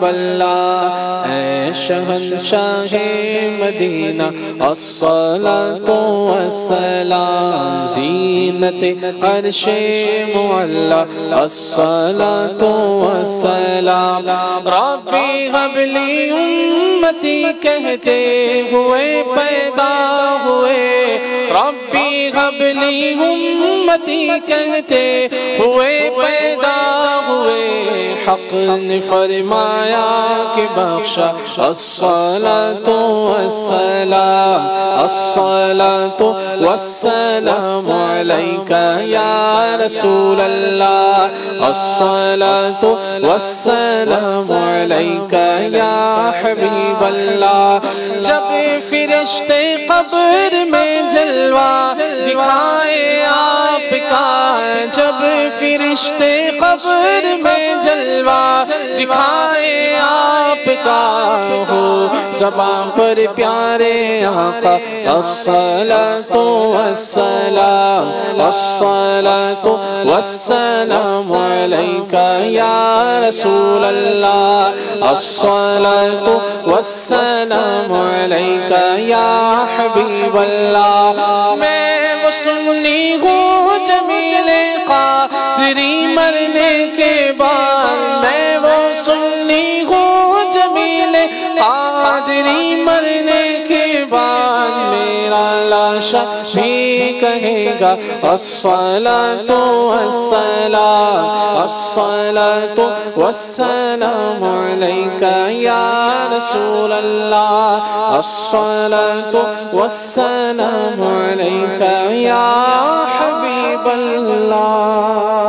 اللہ اے شہنشاہ مدینہ الصلاۃ والسلام زینت عرش معلا الصلاۃ والسلام ربی هب لی امتی کہتے ہوئے پیدا ہوئے ربی هب لی امتی کہتے ہوئے پیدا ہوئے حق نے فرمایا کہ بخشا الصلاۃ والسلام الصلاۃ والسلام علیک یا رسول اللہ الصلاۃ والسلام علیک یا حبیب اللہ جب فرشتے قبر میں جلوہ دکھائے آپ کا جب فرشتے قبر میں جلوہ دکھائے آپ کا ہو زبان پر پیارے آقا الصلاۃ والسلام الصلاۃ والسلام علیک یا رسول اللہ الصلاۃ والسلام علیک یا حبیب اللہ میں وہ سنی ہوں جمیل قادری مرنے کے بعد میں وہ سنی ہوں جمیل قادری مرنے کے بعد میرا لاشا بھی کہے گا الصلاۃ والسلام الصلاۃ والسلام علیک یا رسول اللہ الصلاۃ والسلام علیک یا حبیب اللہ